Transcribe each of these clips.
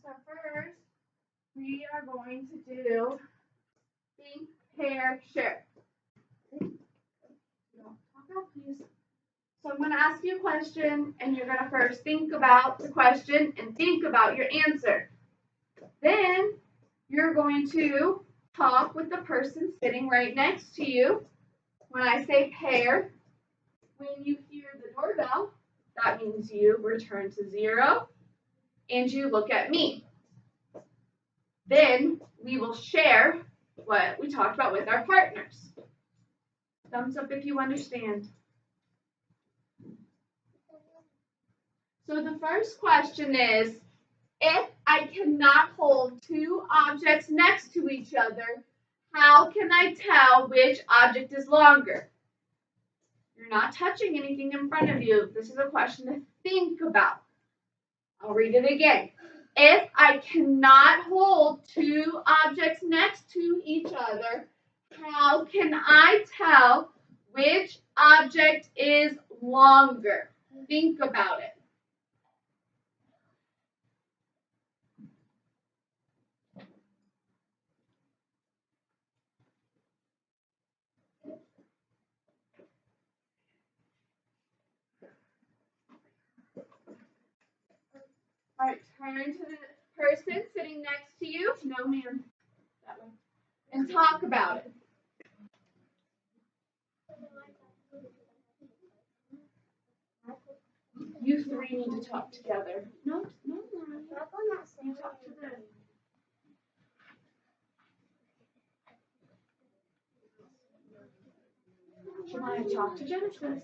So first, we are going to do think, pair, share. Talk out, please. So I'm going to ask you a question, and you're going to first think about the question and think about your answer. Then you're going to talk with the person sitting right next to you. When I say pair, when you hear the doorbell, that means you return to 0 and you look at me. Then we will share what we talked about with our partners. Thumbs up if you understand. So the first question is, if I cannot hold two objects next to each other, how can I tell which object is longer? You're not touching anything in front of you. This is a question to think about. I'll read it again. If I cannot hold two objects next to each other, how can I tell which object is longer? Think about it. All right, turn to the person sitting next to you. No, ma'am. That way. And talk about it. You three need to talk together. No, you talk to them. Do you want to talk to Genesis?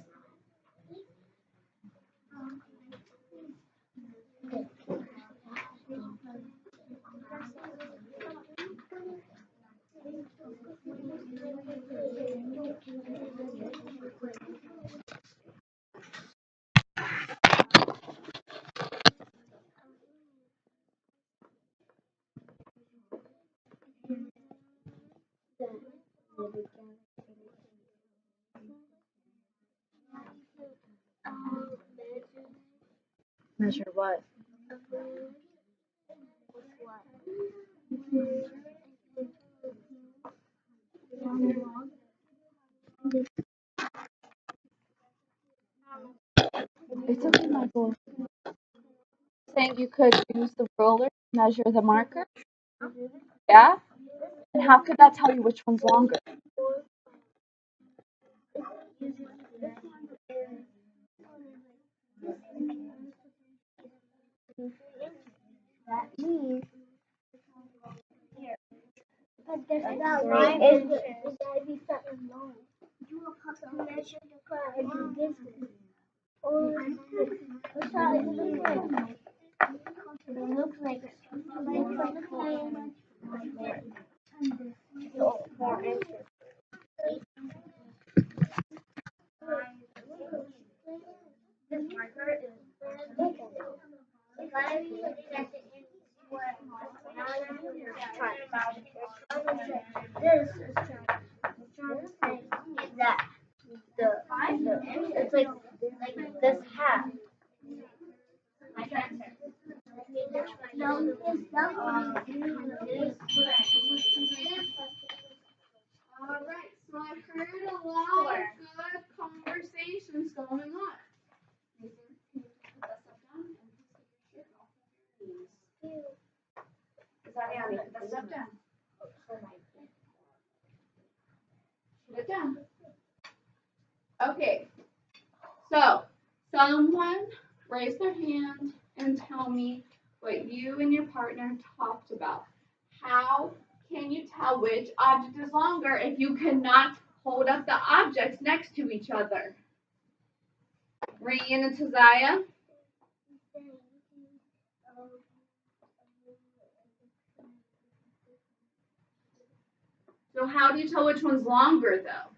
Measure what? It's okay, Michael. Saying you could use the ruler to measure the marker? Yeah? And how could that tell you which one's longer? That means but that line is gotta be something long. You will have to measure the car and do this. Or that's how it looks like. It looks like so 4 inches. This marker is if I'm looking at the end where this is trying to say that it's like this half. No, it's not. All right, so I heard a lot of good conversations going on. Nathan, can you put that stuff down and take your shirt off of your knees? Zariani, put that stuff down. Put it down. Okay, so someone raise their hand and tell me what you and your partner talked about. How can you tell which object is longer if you cannot hold up the objects next to each other? Rayan and Taziah? So how do you tell which one's longer though?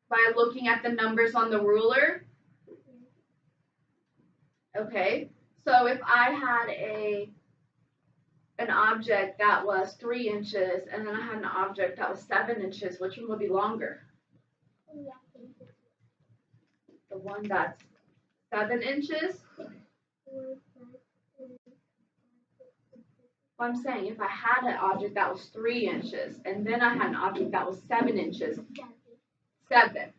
By looking at the numbers on the ruler? Okay, so if I had an object that was 3 inches and then I had an object that was 7 inches, which one would be longer? The one that's 7 inches. Well, I'm saying if I had an object that was 3 inches and then I had an object that was 7 inches, 7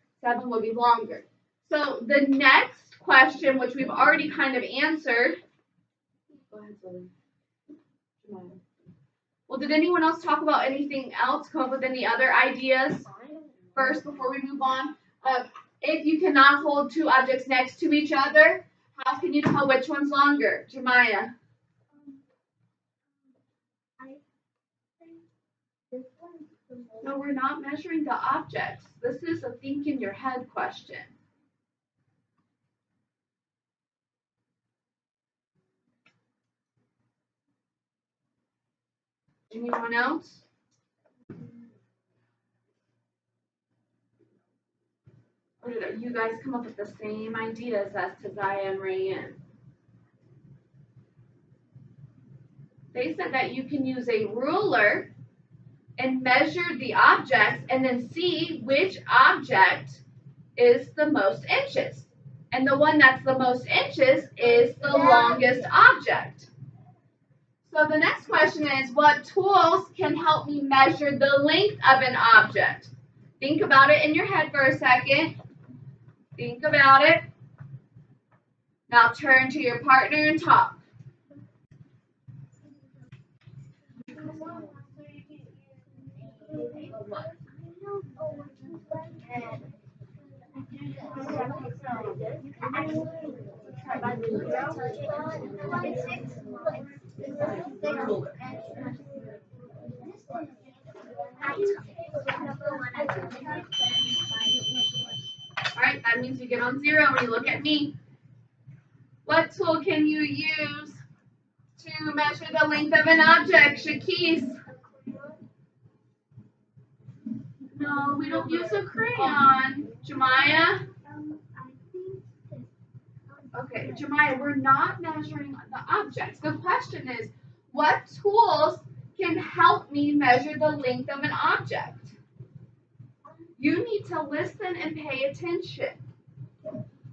would be longer. So the next question, which we've already kind of answered. Go ahead, Zoe. Well, did anyone else talk about anything else? Come up with any other ideas first before we move on? If you cannot hold 2 objects next to each other, how can you tell which one's longer? Jemiah. No, we're not measuring the objects. This is a think in your head question. Anyone else? Or did you guys come up with the same ideas as Tazaya and Rayanne? They said that you can use a ruler and measure the objects and then see which object is the most inches. And the one that's the most inches is the longest object. So the next question is, what tools can help me measure the length of an object? Think about it in your head for a second. Think about it. Now turn to your partner and talk. Alright, that means you get on 0 when you look at me. What tool can you use to measure the length of an object, Shakis? No, we don't use a crayon. Jemiah? Okay, Jemiah, we're not measuring the objects. The question is, what tools can help me measure the length of an object? You need to listen and pay attention.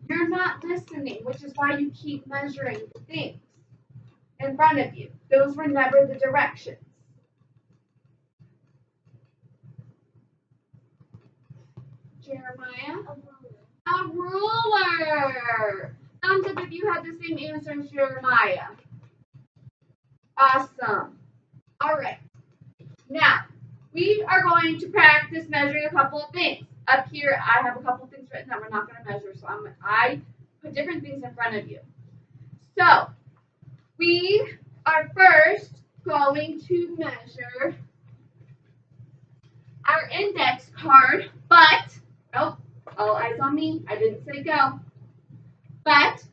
You're not listening, which is why you keep measuring things in front of you. Those were never the directions. Jeremiah? A ruler. Thumbs up if you had the same answer as Jeremiah. Awesome. All right. Now, we are going to practice measuring a couple of things. Up here, I have a couple of things written that we're not going to measure, so I put different things in front of you. So, we are first going to measure our index card, but, oh, all eyes on me, I didn't say go, but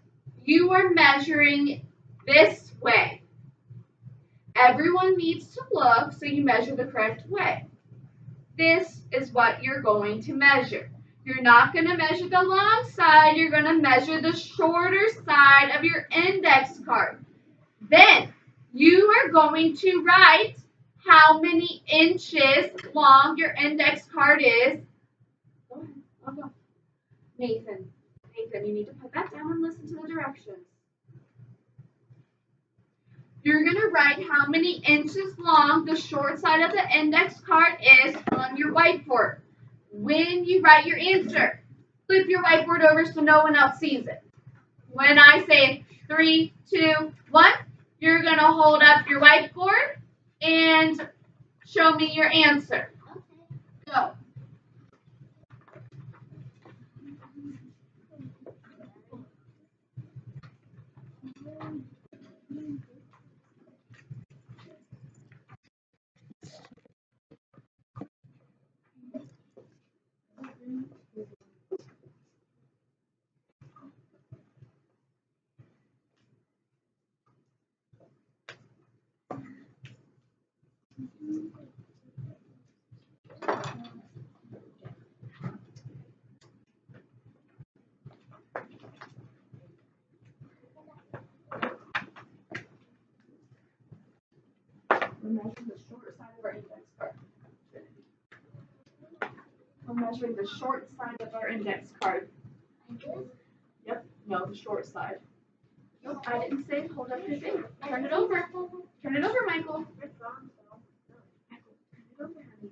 you are measuring this way. Everyone needs to look so you measure the correct way. This is what you're going to measure. You're not going to measure the long side, you're going to measure the shorter side of your index card. Then you are going to write how many inches long your index card is. Go ahead. I'll go. Nathan, you need to put that down and listen to the directions. You're going to write how many inches long the short side of the index card is on your whiteboard. When you write your answer, flip your whiteboard over so no one else sees it. When I say 3, 2, 1, you're going to hold up your whiteboard and show me your answer. Go. We're measuring the short side of our index card. We're measuring the short side of our index card. Yep. No, the short side. Nope, I didn't say hold up your thing. Turn it over. Turn it over, Michael. Turn it over, honey.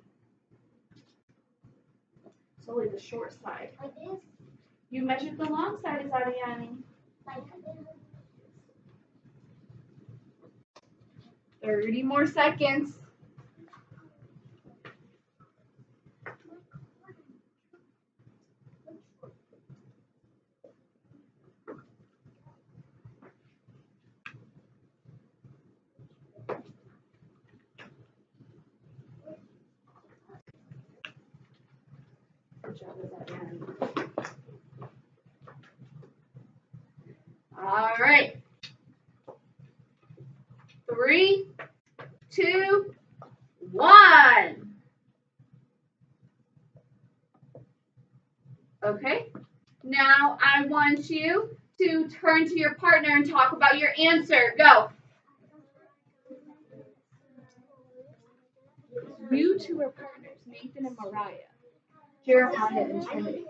Solely the short side. Like this? You measured the long side, Ariani. Like 30 more seconds. Good job, Ariani. All right. 3, 2, 1. Okay. Now I want you to turn to your partner and talk about your answer. Go. You two are partners, Nathan and Mariah. Jeremiah and Trinity.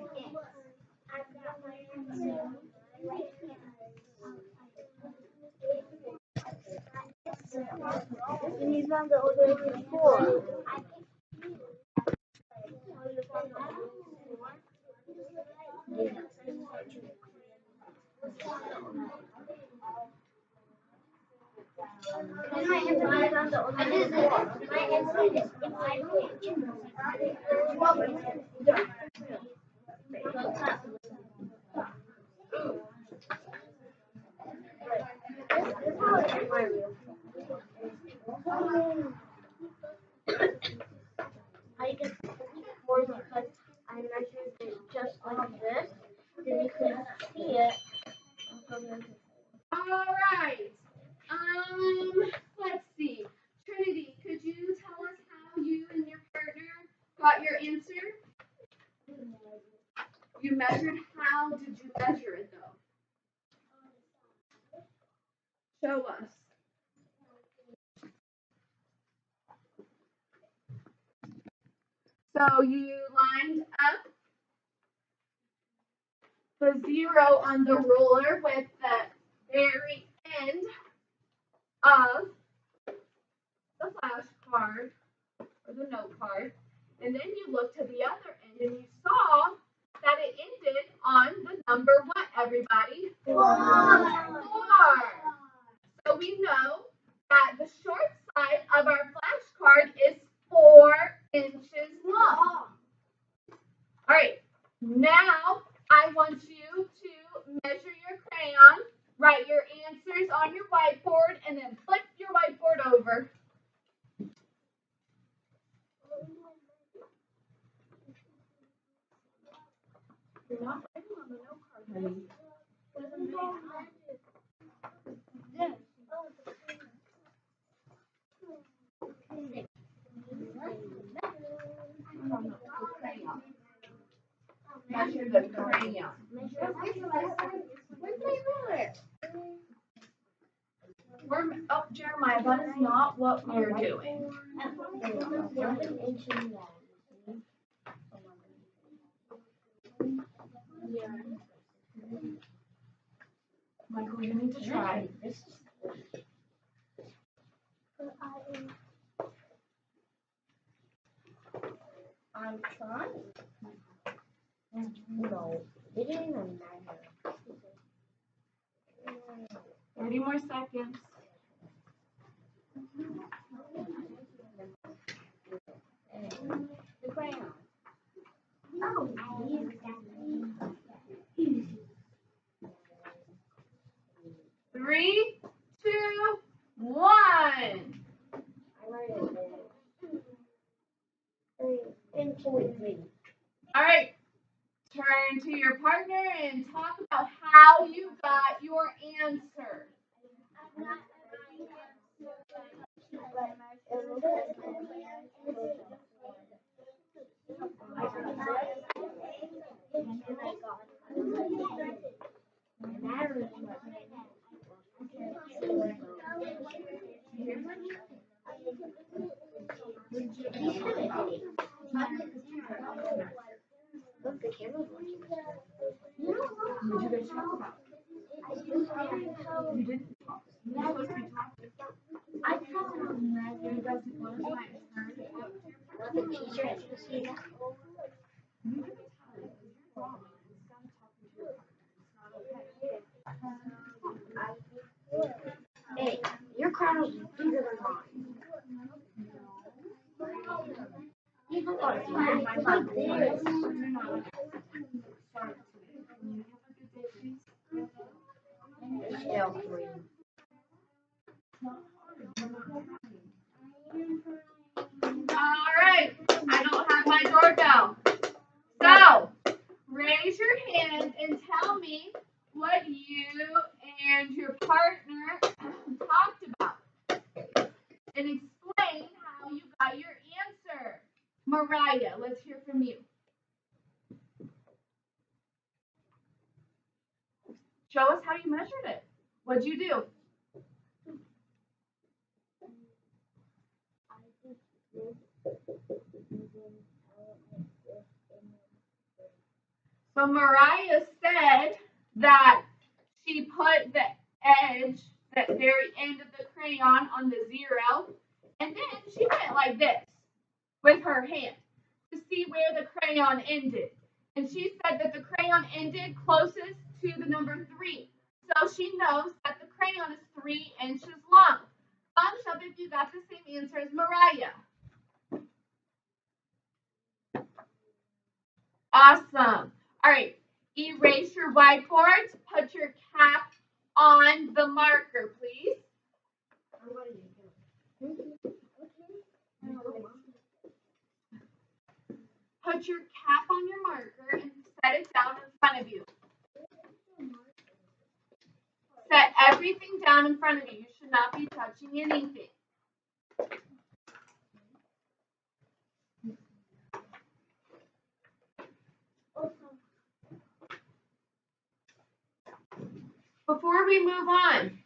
And he's on the other before. I get more because I measured it just like this, then you couldn't see it. All right. Let's see. Trinity, could you tell us how you and your partner got your answer? You measured. How did you measure it, though? Show us. So you lined up the 0 on the ruler with the very end of the flashcard or the note card, and then you looked to the other end and you saw that it ended on the number what, everybody? 4. So we know that the short side of our flashcard is 4 inches long. All right, now I want you to measure your crayon, write your answers on your whiteboard, and then flip your whiteboard over. You're not writing on the note card, honey. Measure the crayon. Where's my ruler? Oh, Jeremiah, that is not what we're doing. Michael, you need to try. I'm trying. No, it didn't even matter. 30 more seconds. The crayon. 3, 2, 1. All right. Turn to your partner and talk about how you got your answer. Look, the camera's watching. The teacher has to see that. Hey, your crown is bigger than mine. It's like this. All right, I don't have my doorbell. So, raise your hand and tell me what you and your partner talked about. And explain how you got your answer. Mariah, let's hear from you. Show us how you measured it. What'd you do? So Mariah said that she put the edge, the very end of the crayon on the 0, and then she went like this with her hand to see where the crayon ended. And she said that the crayon ended closest to the number 3. So she knows that the crayon is 3 inches long. Thumbs up if you got the same answer as Mariah. Awesome. All right. Erase your whiteboards. Put your cap on the marker, please. Put your cap on your marker and set it down in front of you. Set everything down in front of you. You should not be touching anything. Before we move on,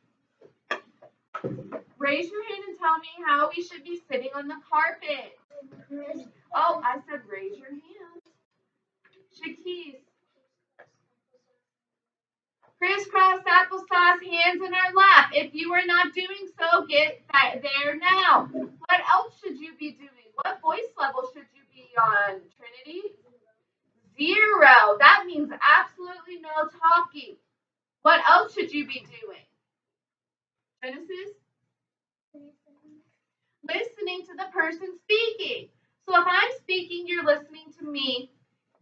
raise your hand and tell me how we should be sitting on the carpet. Oh, I said raise your hand. Shakis. Crisscross applesauce, hands in our lap. If you are not doing so, get there now. What else should you be doing? What voice level should you be on, Trinity? 0. That means absolutely no talking. What else should you be doing? Genesis? Listening to the person speaking. So if I'm speaking, you're listening to me.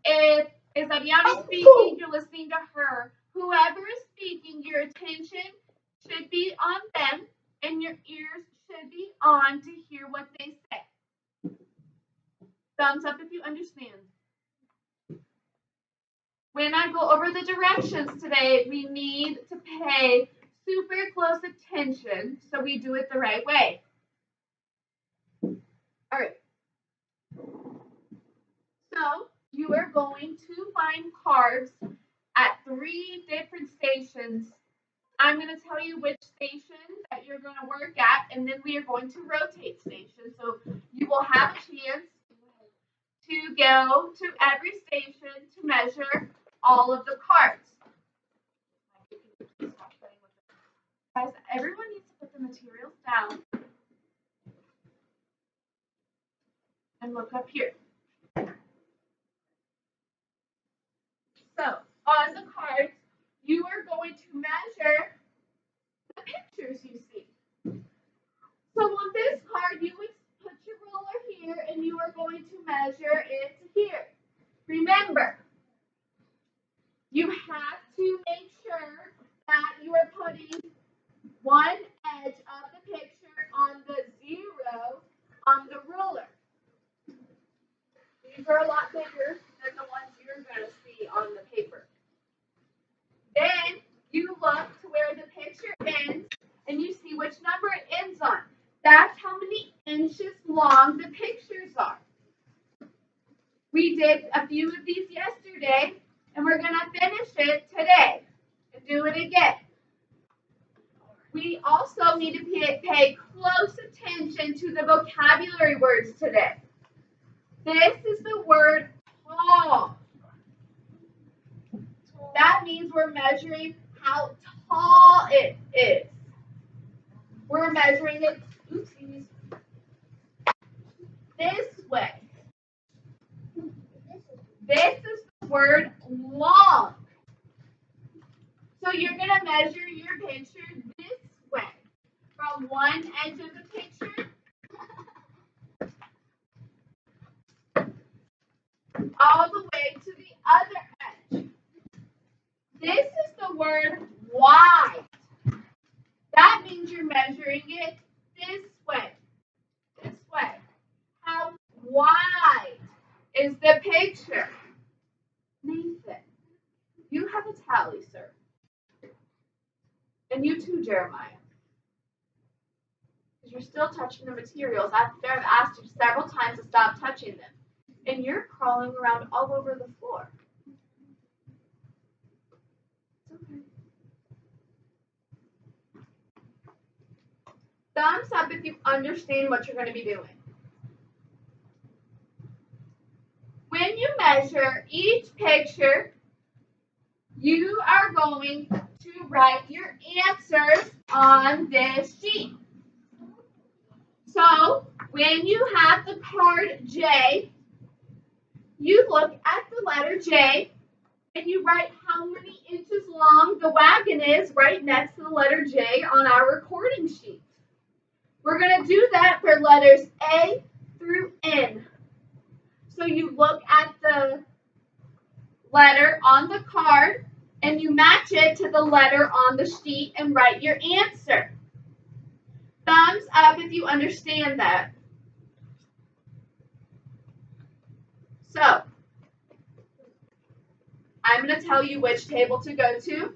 If Ariana speaking, you're listening to her. Whoever is speaking, your attention should be on them and your ears should be on to hear what they say. Thumbs up if you understand. When I go over the directions today, we need to pay super close attention so we do it the right way. All right. So you are going to find cards at 3 different stations. I'm going to tell you which station that you're going to work at, and then we are going to rotate stations. So you will have a chance to go to every station to measure all of the cards. Guys, everyone needs to put the materials down and look up here. So on the cards, you are going to measure the pictures you see. So on this card, you would put your ruler here and you are going to measure it here. Remember, you have to make sure that you are putting one edge of the picture on the 0 on the ruler. These are a lot bigger than the ones you're going to see on the paper. Then you look to where the picture ends and you see which number it ends on. That's how many inches long the pictures are. We did a few of these yesterday, and we're going to finish it today and do it again. We also need to pay close attention to the vocabulary words today. This is the word tall. That means we're measuring how tall it is. We're measuring it, oopsies, this way. This is the word long. So you're going to measure your picture this way. From one edge of the picture all the way to the other edge. This is the word wide. That means you're measuring it this way. This way. How wide is the picture? Nathan, you have a tally, sir. And you too, Jeremiah. Because you're still touching the materials after I've asked you several times to stop touching them. And you're crawling around all over the floor. It's okay. Thumbs up if you understand what you're going to be doing. When you measure each picture, you are going to write your answers on this sheet. So, when you have the card J, you look at the letter J and you write how many inches long the wagon is right next to the letter J on our recording sheet. We're going to do that for letters A through N. So you look at the letter on the card and you match it to the letter on the sheet and write your answer. Thumbs up if you understand that. So, I'm going to tell you which table to go to.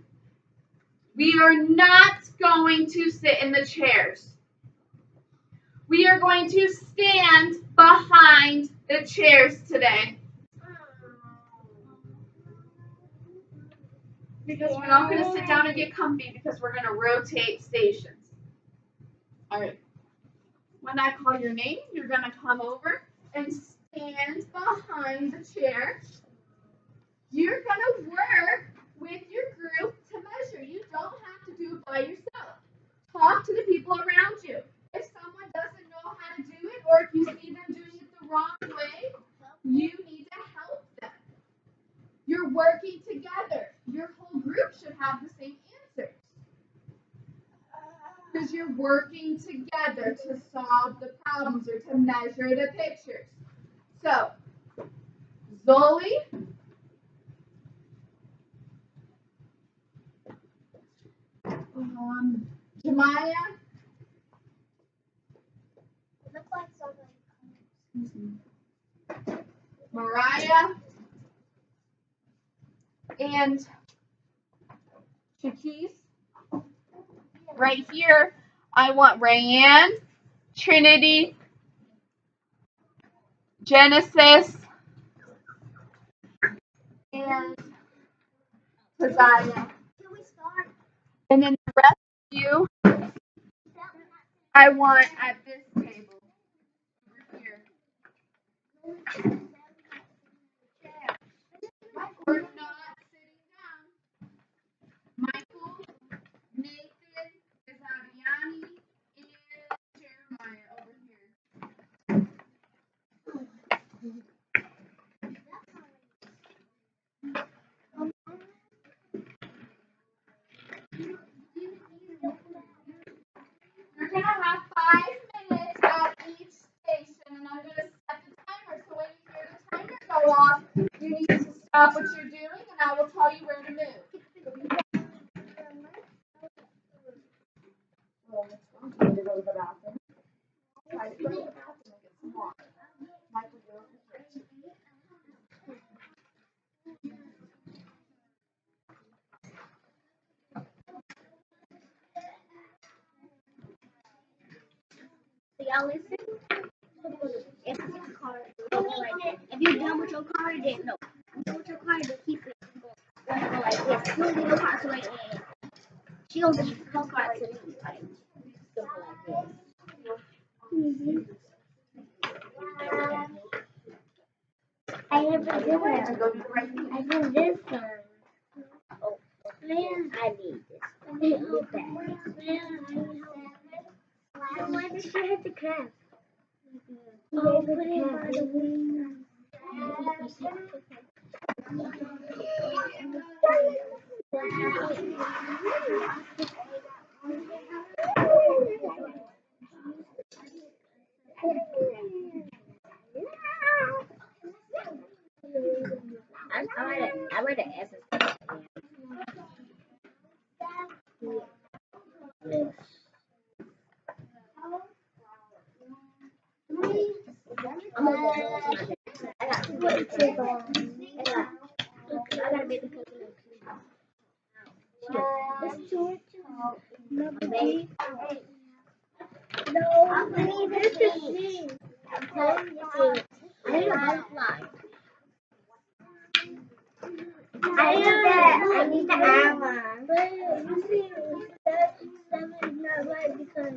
We are not going to sit in the chairs. We are going to stand behind the chairs today. Because we're not going to sit down and get comfy because we're going to rotate stations. All right. When I call your name, you're going to come over and stand behind the chair. You're going to work with your group to measure. You don't have to do it by yourself. Talk to the people around you. If someone doesn't know how to do it, or if you see them doing it the wrong way, you need to help them. You're working together. Your whole group should have the same answers. Because you're working together to solve the problems or to measure the pictures. So, Zoli, Jemiah, Mariah, and Shakise. Right here, I want Rayanne, Trinity, Genesis, and Keziah. And then the rest of you, I want at this table over here. We're not sitting down. Michael, Nathan, Keziah, and Jeremiah over here. You're going to have 5 minutes at each station, and I'm going to set the timer. So when you hear the timer go off, you need to stop what you're doing, and I will tell you where to move. Well, I'm trying to go to the bathroom. Try to go to the bathroom and get some water. Michael, go to the fridge. So y'all listen. If you're done with your card, then no. If you're done with your card, then keep it going. Go like this. You don't get your card to like this. She don't get her card to me. Like, go like this. I never did that. I did this one. Oh, man, I need this. I need that. Why does she have to craft? Oh, put it by the window. I read the essence. I got two I gotta make the coconut. Let's do it. Number eight. No, I need this to see. I need a butterfly. I need the armor. But you see, that 7 is not right because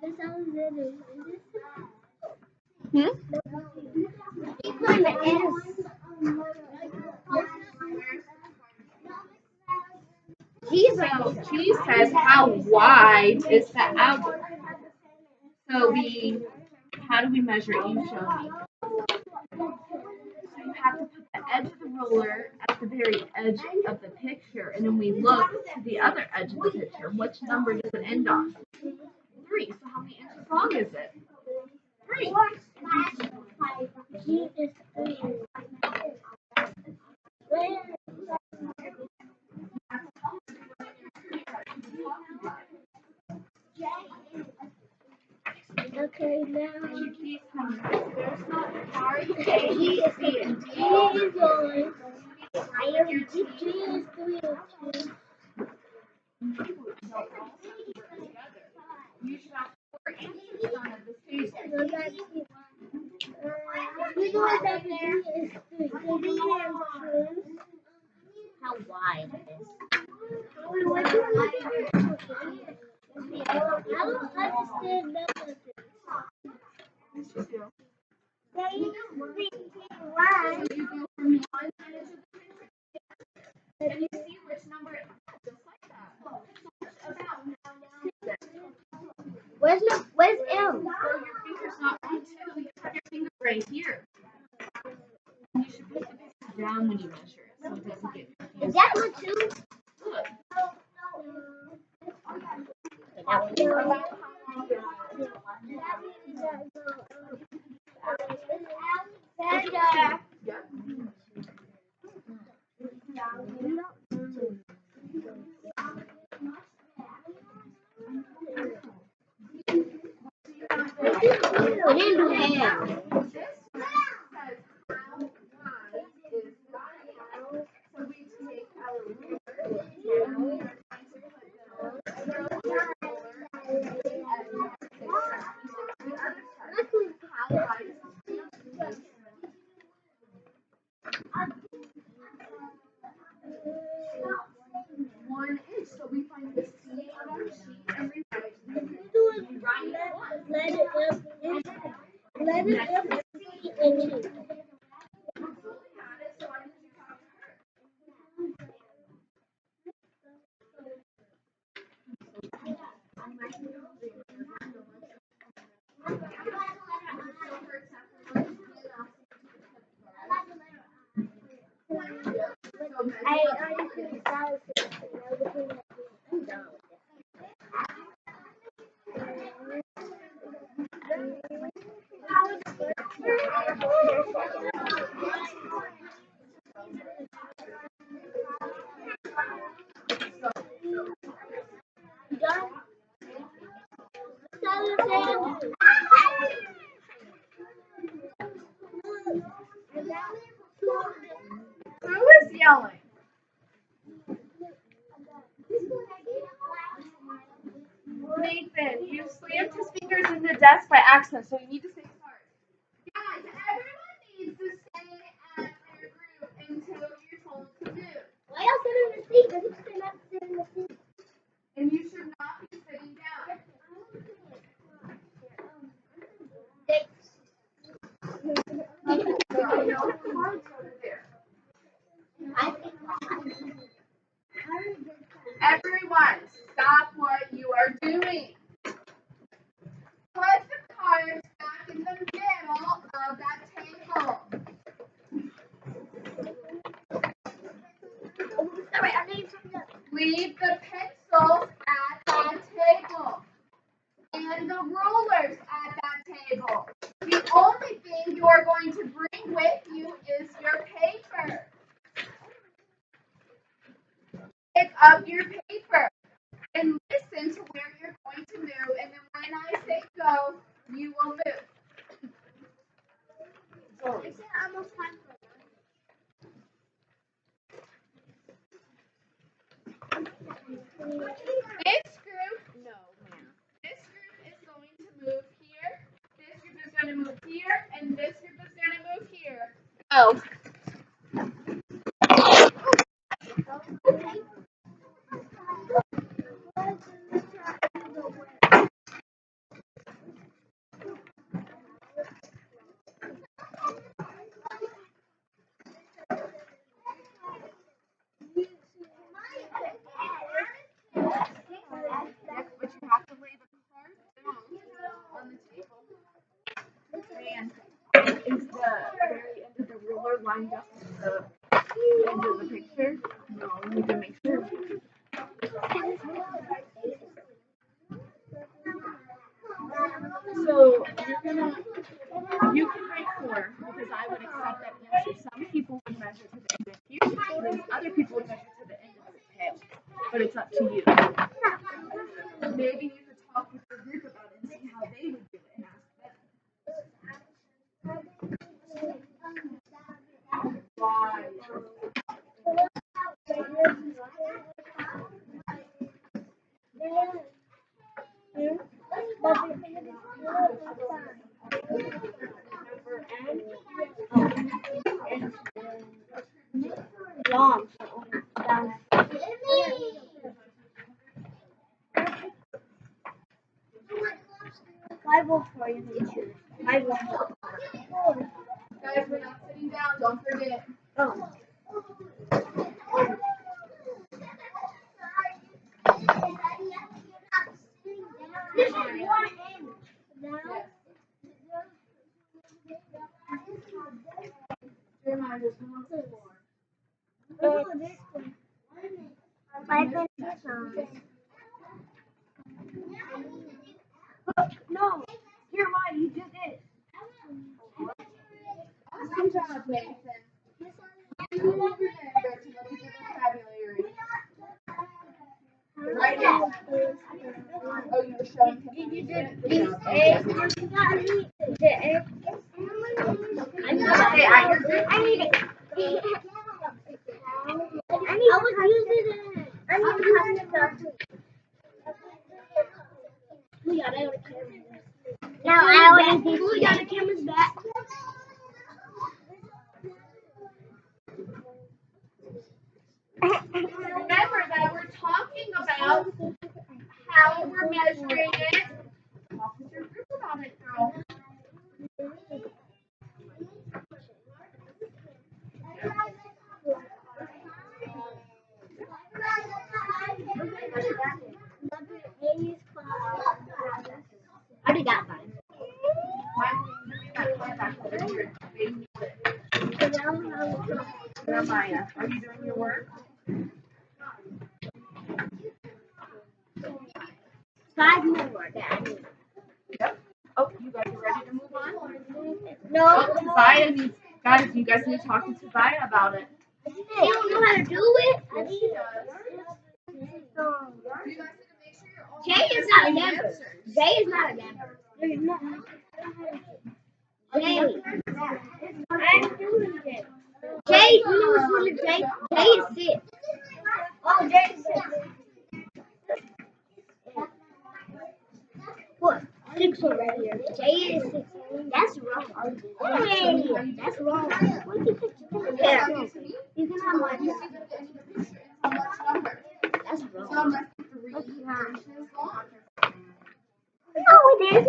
this sounds little. Hmm? Keep on the S. So G says, how wide is the algebra? So how do we measure it? You show me. So you have to put the edge of the ruler at the very edge of the picture, and then we look to the other edge of the picture. Which number does it end on? 3. So how many inches long is it? 3. G is 3. Okay, now There's not hard A, B, C, and D. G is on. G is 3 or 2. You should have 4 answers on the table. So that's you know that G is 3. So D is 2. How wide it is. I don't understand none of this. They use why. So you go from one edge of the picture and you see which number it has, just like that. So it's about Where's M? so your finger's not on 2, you have your finger right here. You should put the picture down when you measure it so it doesn't get confused. Is that one too? Good. That one. About how long is it? Yep. I didn't do hair. This one says how wide is the aisle. So we take our ruler and we are going to put the ruler and the edge of the picture. The other side. How wide is the picture? 1 inch. So we find the C on our sheet and we write Let it up. Let it up 3 inches. I already finished that. I'm done with it. Done? Who is yelling? Nathan, you slammed his fingers in the desk by accident, so you need to say sorry. Guys, everyone needs to stay at their group until you're told to move. Why else sit in the seat? Does it stand up sit in the seat? And you should not be sitting down. There are no cards over there. I think Everyone, stop what you are doing. Put the cards back in the middle of that table. Leave the pencils at that table and the rulers at that table. The only thing you are going to bring with you is your paper. Pick up your paper and listen to where you're going to move, and then when I say go, you will move. This group is going to move here. This group is going to move here, and this group is going to move here. Go. But you have to lay the cards down on the table. And is the very end of the ruler lined up with the end of the picture? No, we need to make sure. So you can write 4 because I would accept that answer. Some people would measure to the end of here, and other people would measure to the end of the tail. But it's up to you. Maybe you could talk with your group about it and see how they would do it and ask them. Why? Long. I vote for you, teacher. I vote for you. Guys, we're not sitting down. Don't forget. Oh. Jeremiah, there's one on the floor. No, Jeremiah, you did this. Awesome job, Nathan. You will remember to look at the vocabulary. Right now. Oh, you were showing him. You did this. I need it. I was using it. I now I always do. We got the cameras back. Remember that we're talking about how we're measuring it. Talk with your group about it, girl. I already got mine. Jeremiah, are you doing your work? 5 more, Dad. Yep. Oh, you guys are ready to move on? No. Zaya needs, guys, you guys need to talk to Zaya about it. You don't know how to do it? Yes, she does. You guys need to make sure you're all Jay is not a member. Jay is not a member. Jay. I'm doing it. Jay, you know what's wrong with Jay? Jay is 6. Oh, Jay is 6. What? 6 already. Jay is 6. That's wrong. Hey, that's wrong. Yeah. You can have one. You see the end of the picture. It's how much number. That's So wrong. must be 3 inches long. No, it isn't.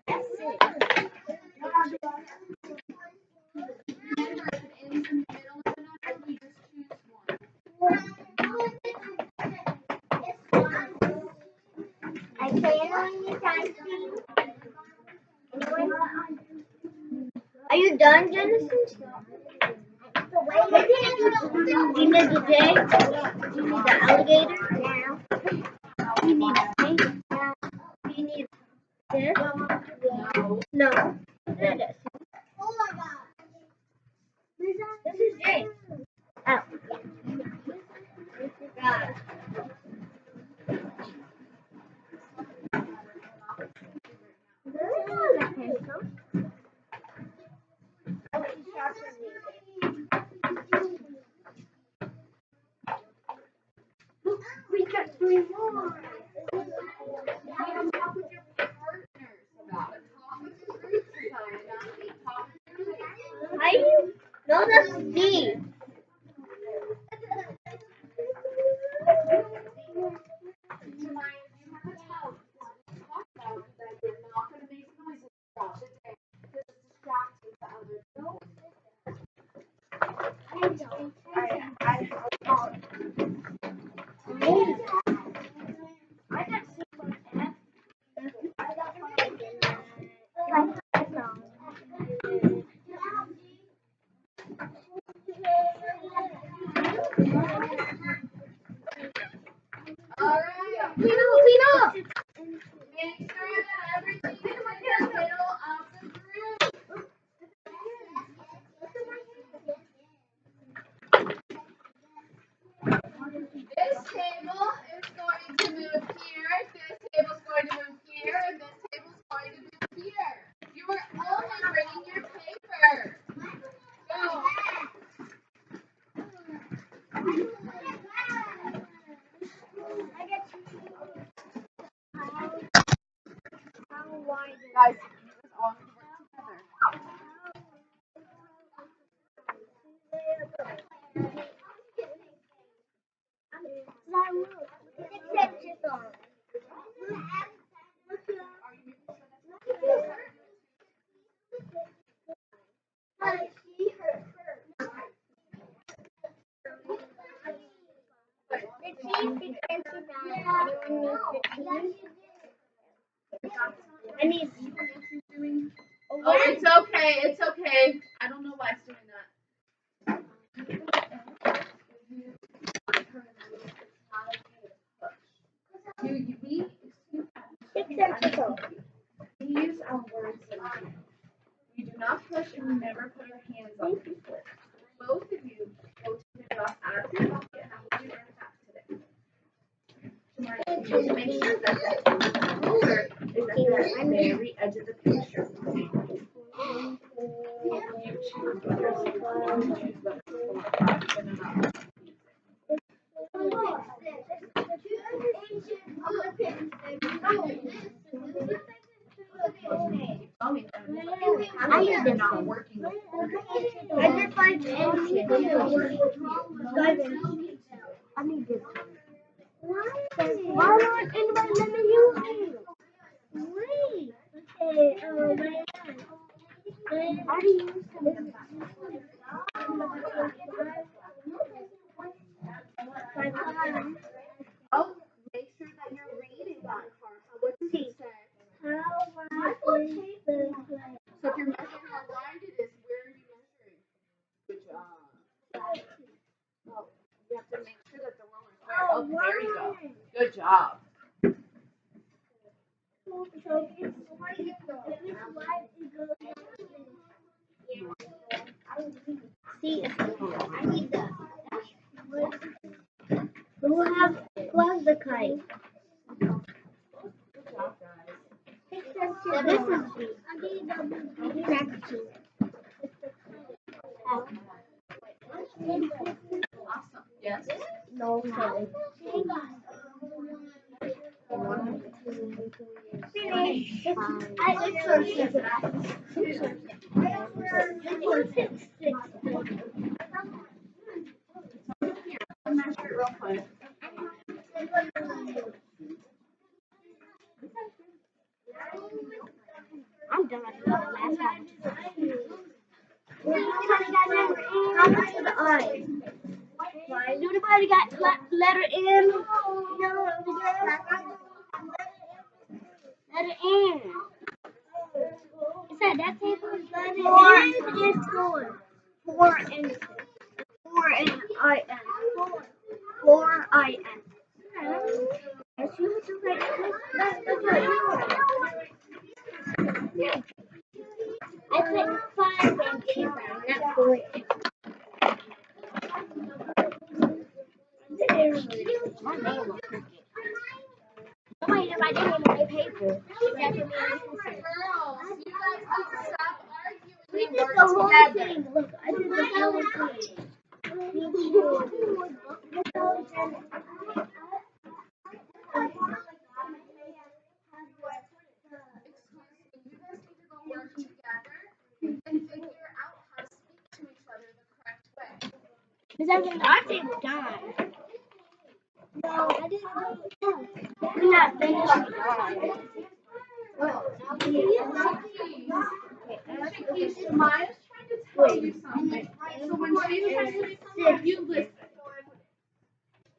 That's 6. Remember, if it ends in the middle of the number, we just choose Are you done, Genesis? Do you need the J? Do you need the alligator? Yeah. Do you need snake? Yeah. Do you need this? No. There it is. Oh my god. This is J. Oh. Got it. We got 3 more. Talk with your partners about it. Talk with your group about it. Not me. Talk with your group. Are you? No, that's D. Clean up. Make sure that everything is in the middle of the group. This table is going to move here, this table is going to move here, and this table is going to move here. You are only bringing your paper. Go. Guys, you all need to work together. I need. Oh, it's okay. It's okay. I don't know why it's doing that. We use our words and we do not push and we never put our hands on people. Both of you go to the job out of your pocket. How would you learn that today? You need to make sure that that ruler is at the very edge of the picture. You choose whether it's fun, you choose whether it's fun or not. I need this Not one. working. I did 5 inches. I need this one. Why not anybody let me use it? Wait. Okay, I already used it. Oh, make sure that you're reading that part. What does it say? So if you're measuring how wide it is, where are you measuring? Good job. Well, you have to make sure that the ruler is there. Oh, there you go. Good job. See, I need the. Who has the kite? Good job, guys. So this is the next two. Awesome. Yes. No, sorry. Measure it real quick. I'm done with that last time. How much for the I? Anybody got letter M? No. Let it in. Is that paper? Let it in. Is four. 4 inches. 4 and I-N. If you have to write that's what you write. I put 5 inches on, not 4 inches. My name was crooked. Somebody did my name on my paper. Girls, you guys need to stop We arguing did and the work whole together. thing. Look, I did the whole thing. Me too. You guys need to go work together and figure out how to speak to each other the correct way. Because I table died. No, I didn't. We're not finished. Chiquis, Maya's trying to tell you something. So when she's trying to tell you, you listen.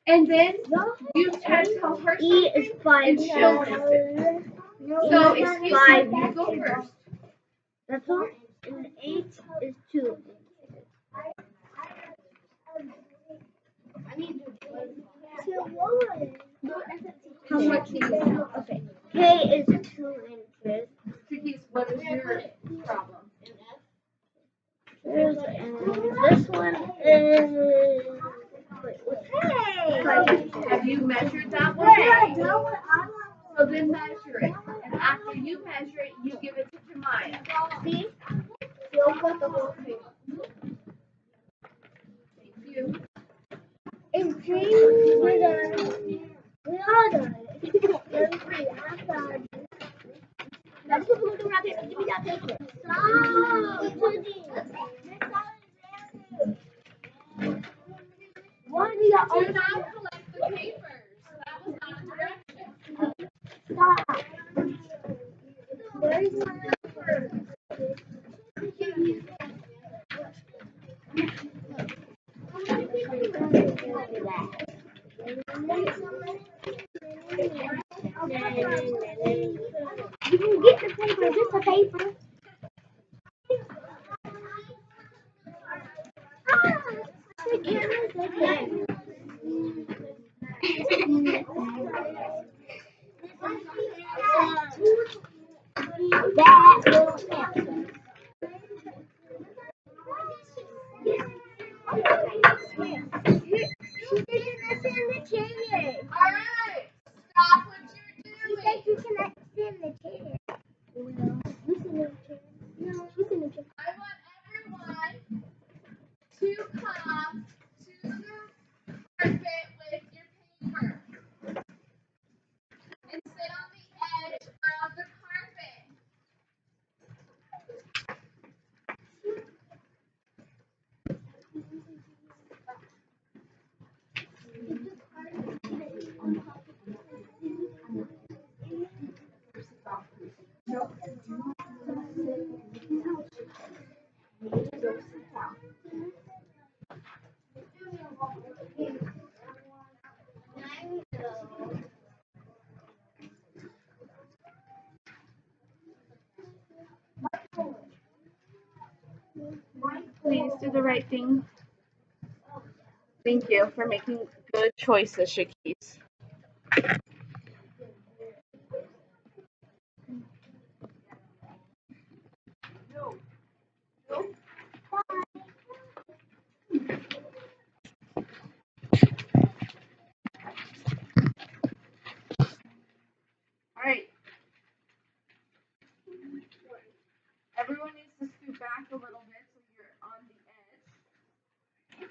And then you try to tell her E is something, 5 and she'll listen. So excuse me, you go first. That's all. And 8 is 2. How much do you know? Okay. K is 2 inches. Chiquis, what is your problem? And this one is. Hey! 5 inches. Have you measured that one? So then measure it. And after you measure it, you give it to Jemiah. See? You'll put the whole thing. Thank you. And James, we're done. We are done. I'm done. Let's go look around paper. Give me that paper. Stop. Why do you Do not collect the papers. That was not a direction. stop? Where's my paper? You can get the paper, just the paper. The camera's okay. That will answer. She's getting this in the chair. Alright. Stop what you're She doing. said you cannot sit in the chair. No. You sit in the chair. No, she's in the chair. I want everyone to come to the carpet with your paper. And sit on the edge of the carpet. Please do the right thing. Thank you for making good choices, Shaquise. All right. Everyone needs to scoot back a little bit so you're on the edge.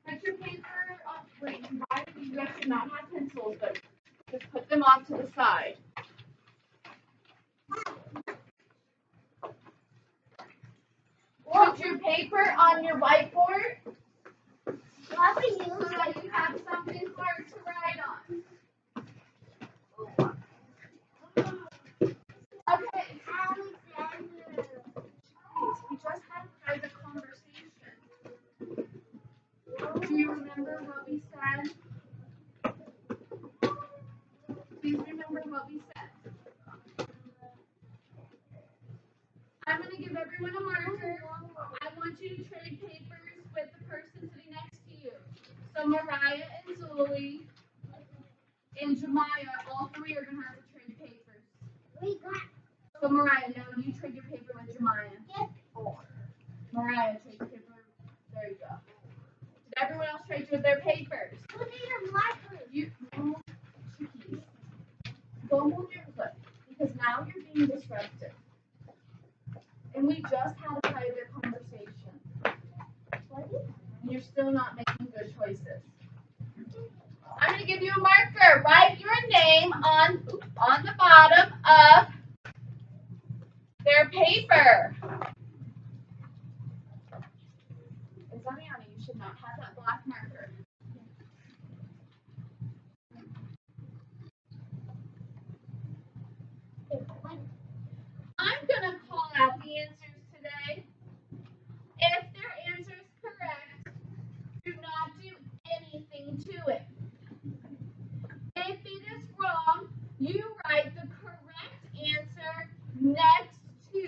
Put your paper off. Wait, why do you guys not have pencils? But just put them off to the side. Put your paper on your whiteboard so that you have something hard to write on. Okay. We just had a private conversation. everyone a marker. I want you to trade papers with the person sitting next to you. So Mariah and Zuli and Jemiah, all three are gonna have to trade papers. So Mariah, now you trade your paper with Jemiah. Mariah, trade your paper. There you go. Did everyone else trade with their papers? You move Chickies. Go move your foot because now you're being disruptive. And we just had a private conversation. And you're still not making good choices. I'm going to give you a marker. Write your name on the bottom of their paper. And Zaniani, you should not have that black marker. I'm going to call out the answers today. If their answer is correct, do not do anything to it. If it is wrong, you write the correct answer next to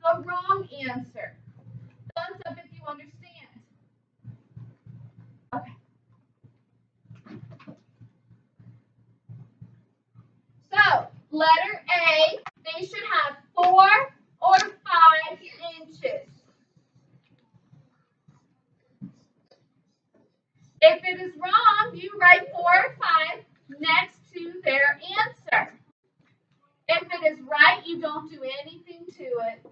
the wrong answer. Thumbs up if you understand. Okay. So, letter A, they should have 4 or 5 inches. If it is wrong, you write 4 or 5 next to their answer. If it is right, you don't do anything to it.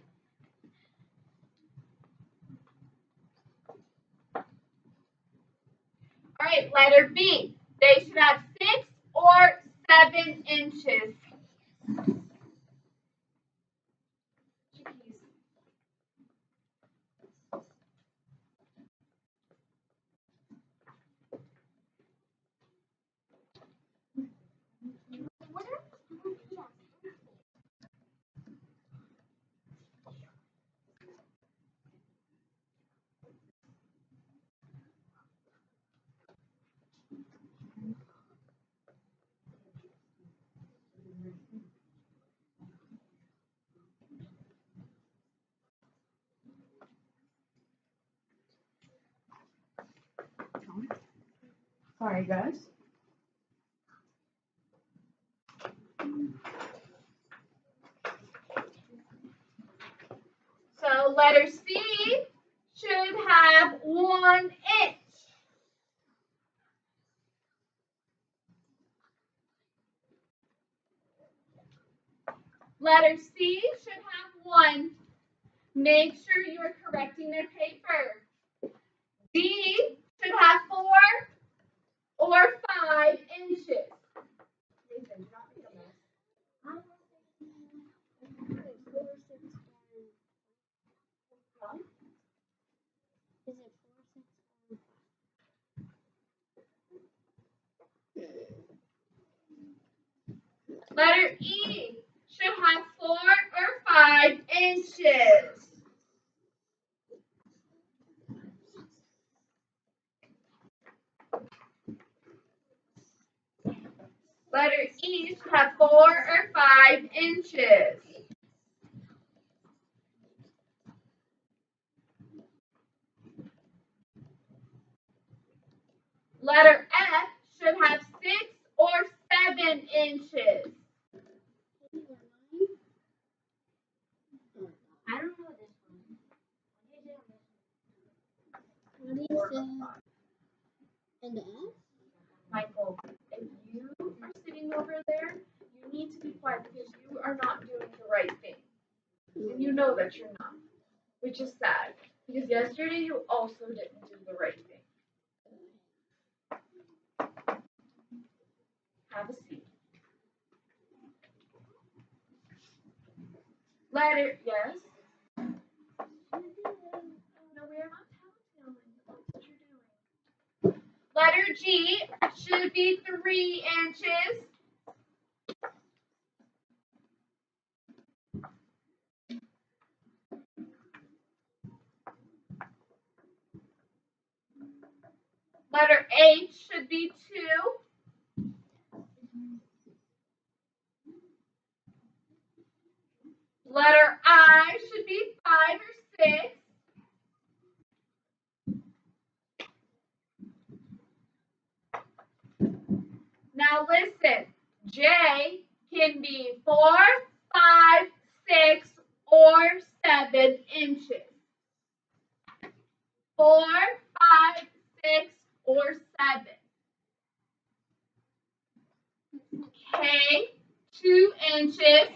All right, letter B. They should have 6 or 7 inches. Sorry, guys. So letter C should have 1 inch. Letter C should have 1. Make sure you are correcting their paper. D should have 4 or 5 inches. Letter E should have 4 or 5 inches. Letter E should have 4 or 5 inches. Letter F should have 6 or 7 inches. I don't know this one. What do you say? And F? Michael, if you are sitting over there, you need to be quiet because you are not doing the right thing. And you know that you're not, which is sad because yesterday you also didn't do the right thing. Have a seat. Letter, yes? No, we are not telling what you're doing. Letter G should be 3 inches. Letter H should be 2. Letter I should be 5 or 6. Now listen, J can be 4, 5, 6, or 7 inches. 4, 5, 6, or 7. K, 2 inches.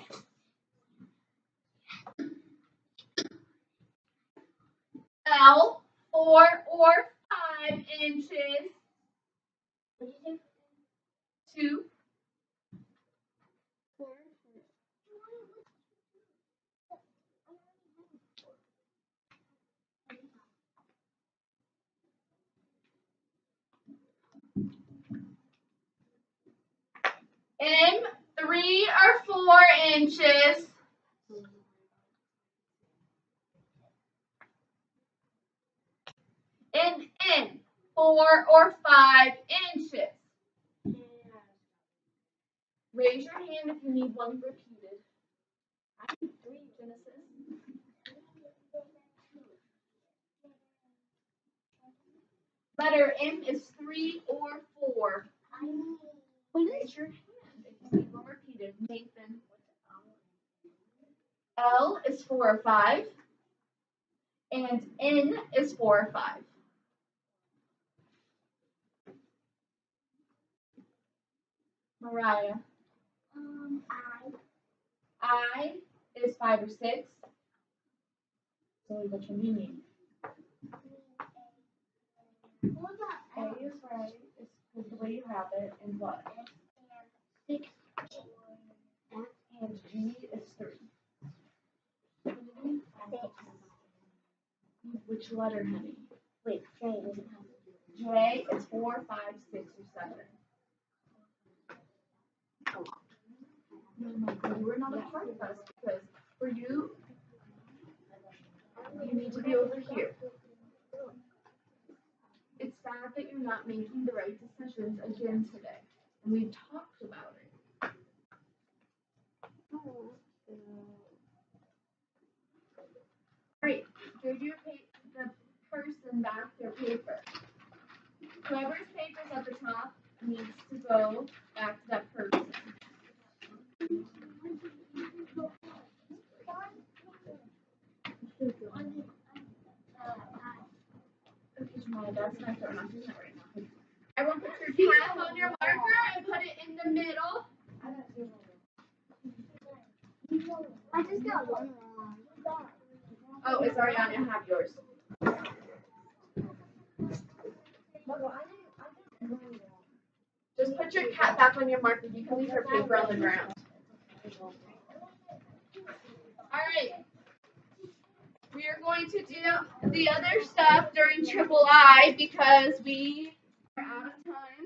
L, 4 or 5 inches. 2. M, 3 or 4 inches. And N, 4 or 5 inches. Raise your hand if you need one repeated. I need 3, Genesis. Letter M is 3 or 4. Raise your hand if you need one repeated. Nathan. L is 4 or 5. And N is 4 or 5. Mariah. I is 5 or 6. So which one do you need? A is right. It's the way you have it. And what? 6. And G is 3. Which letter, honey? Wait, J doesn't have J is 4, 5, 6, or 7. No, Michael, you are not a part of us because for you, you need to be over here. It's sad that you're not making the right decisions again today. And we've talked about it. Great. Give the person back their paper. Whoever's paper's at the top needs to go back to that person. That's not right now. Everyone put your cap on your marker and put it in the middle. I just got one wrong. Oh, it's Ariana. I have yours. Just put your cap back on your marker. You can leave your paper on the ground. Alright. We are going to do the other stuff during triple I because we are out of time.